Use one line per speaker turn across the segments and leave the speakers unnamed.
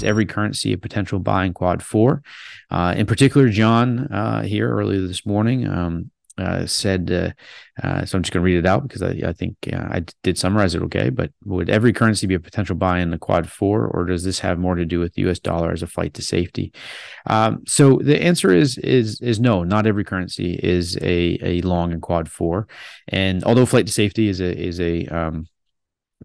is every currency a potential buy in quad four? In particular, John here earlier this morning said, so I'm just going to read it out because I think I did summarize it okay, but would every currency be a potential buy in the quad four, or does this have more to do with the US dollar as a flight to safety? So the answer is no, not every currency is a long in quad four. And although flight to safety is a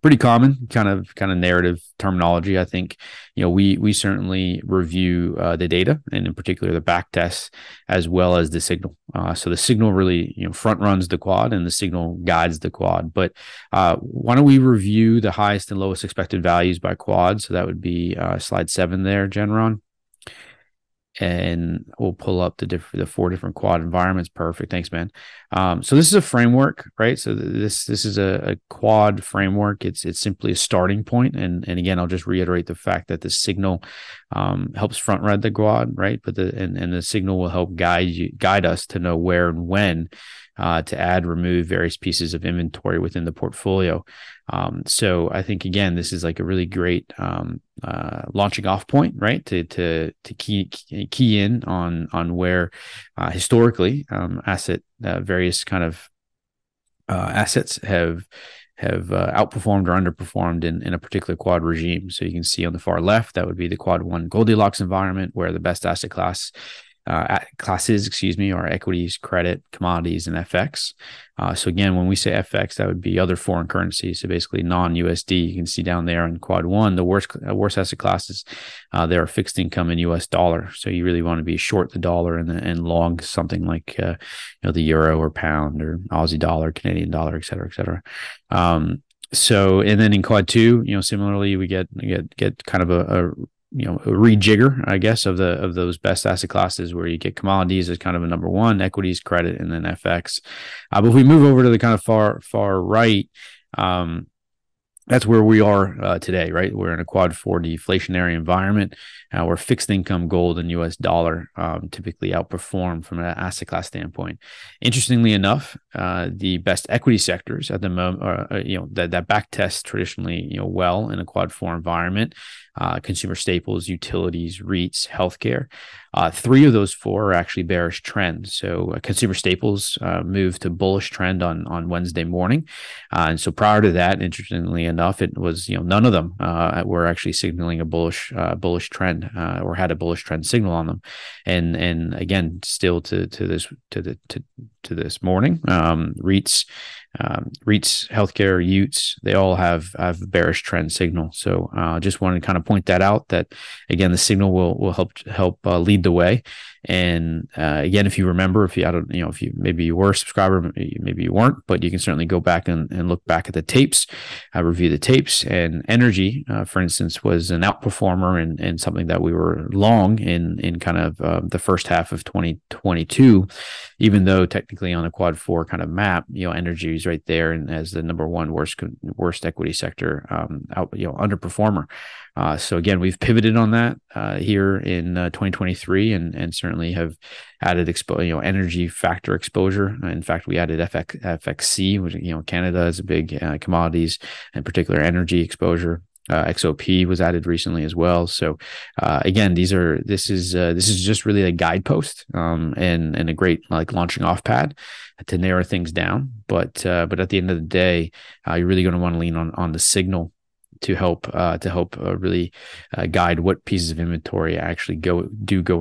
pretty common kind of narrative terminology, I think we certainly review the data, and in particular the back tests, as well as the signal. So the signal really front runs the quad, and the signal guides the quad. But why don't we review the highest and lowest expected values by quad? So that would be slide 7 there, Genron. And we'll pull up the 4 different quad environments. Perfect. Thanks, man. So this is a framework, right? So this is a quad framework. It's simply a starting point. And again, I'll just reiterate the fact that the signal helps front run the quad, right? But the signal will help guide us to know where and when to add, remove various pieces of inventory within the portfolio. So I think, again, this is like a really great launching off point, right? To key in on where historically various kind of assets have outperformed or underperformed in a particular quad regime. So you can see on the far left, that would be the quad 1 Goldilocks environment, where the best asset classes, are equities, credit, commodities, and FX. So again, when we say FX, that would be other foreign currencies. So basically non-USD. You can see down there in quad 1, the worst asset classes, there are fixed income in US dollar. So you really want to be short the dollar and long something like the euro or pound or Aussie dollar, Canadian dollar, et cetera, et cetera. So, and then in quad 2, similarly, we get kind of a rejigger, I guess, of those best asset classes, where you get commodities as kind of a number 1, equities, credit, and then FX. But if we move over to the kind of far right, that's where we are today, right? We're in a quad 4 deflationary environment where fixed income, gold, and US dollar typically outperform from an asset class standpoint. Interestingly enough, the best equity sectors at the moment, that back test traditionally, well in a quad 4 environment, consumer staples, utilities, REITs, healthcare. 3 of those 4 are actually bearish trends. So consumer staples moved to bullish trend on Wednesday morning. And so prior to that, interestingly enough, it was, none of them were actually signaling a bullish trend or had a bullish trend signal on them. And again, still to this morning, REITs, healthcare, Utes, they all have bearish trend signal. So just wanted to kind of point that out, that again, the signal will help lead the way. And again, if you remember, if you maybe you were a subscriber, maybe you weren't, but you can certainly go back and look back at the tapes, review the tapes. And energy, for instance, was an outperformer and something that we were long in kind of the first half of 2022, even though technically on a quad 4 kind of map, energy is right there and as the number 1 worst equity sector, underperformer. So again, we've pivoted on that here in 2023, and certainly have added energy factor exposure. In fact, we added FXC, which Canada is a big commodities, in particular energy exposure. XOP was added recently as well. So again, this is just really a guidepost and a great launching off pad to narrow things down. But at the end of the day, you're really going to want to lean on the signal to help really guide what pieces of inventory actually go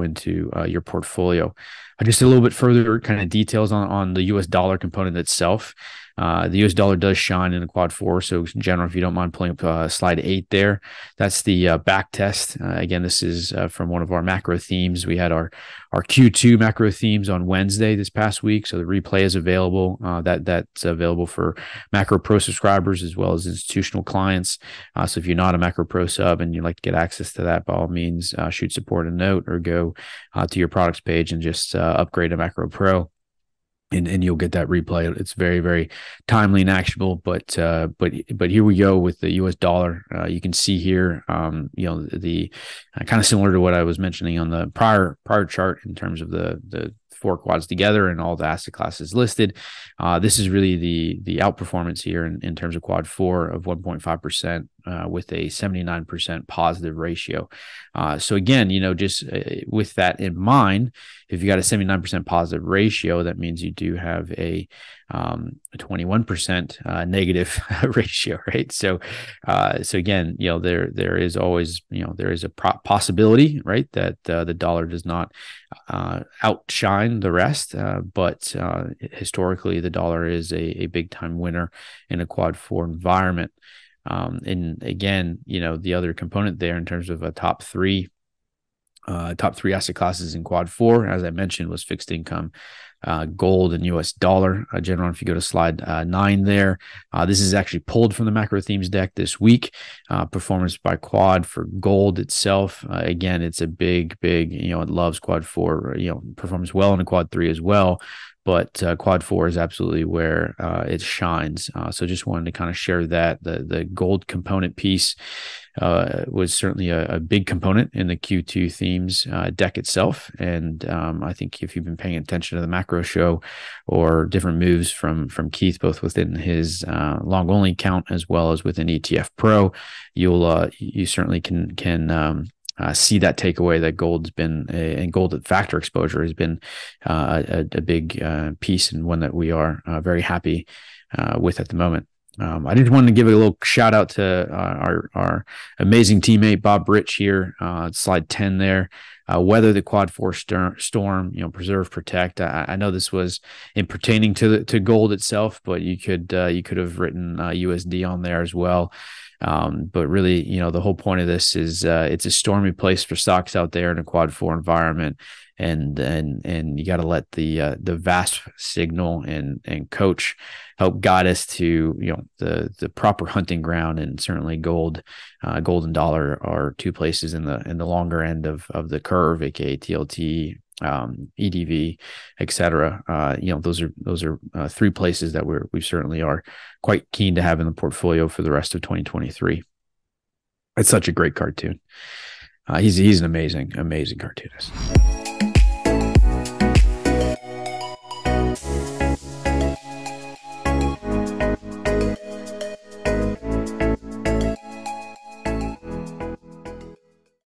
into your portfolio. Just a little bit further kind of details on the US dollar component itself. The US dollar does shine in a quad 4. So in general, if you don't mind pulling up slide 8 there, that's the back test. Again, this is from one of our macro themes. We had our Q2 macro themes on Wednesday this past week. So the replay is available. That's available for Macro Pro subscribers as well as institutional clients. So if you're not a Macro Pro sub and you'd like to get access to that, by all means, shoot support a note or go to your products page and just upgrade to Macro Pro. And you'll get that replay. It's very, very timely and actionable. But here we go with the US dollar. You can see here, the kind of similar to what I was mentioning on the prior chart in terms of the 4 quads together and all the asset classes listed. This is really the outperformance here in terms of quad 4 of 1.5%. with a 79% positive ratio. So again, just with that in mind, if you got a 79% positive ratio, that means you do have a 21% negative ratio, right? So again, there is always, there is a possibility, right, that the dollar does not outshine the rest, but historically, the dollar is a big time winner in a quad 4 environment. And again, the other component there in terms of a top three asset classes in quad 4, as I mentioned, was fixed income, gold, and US dollar. General, if you go to slide 9 there, this is actually pulled from the macro themes deck this week. Performance by quad for gold itself. Again, it's a big, it loves quad 4, performs well in a quad 3 as well. But quad 4 is absolutely where it shines. So just wanted to kind of share that. The gold component piece was certainly a big component in the Q2 themes deck itself. And I think if you've been paying attention to the macro show or different moves from Keith, both within his long only account as well as within ETF Pro, you certainly can see that takeaway that gold's been and gold factor exposure has been a big piece, and one that we are very happy with at the moment. I just wanted to give a little shout out to our amazing teammate Bob Rich here. Slide 10 there. Weather the quad 4 storm, preserve, protect. I know this was in pertaining to gold itself, but you could have written USD on there as well. But really, the whole point of this is it's a stormy place for stocks out there in a quad 4 environment, and you got to let the vast signal and coach help guide us to the proper hunting ground. And certainly gold and dollar are two places in the longer end of the curve, aka TLT, EDV, etc. Those are three places that we certainly are quite keen to have in the portfolio for the rest of 2023. It's such a great cartoon. He's an amazing cartoonist.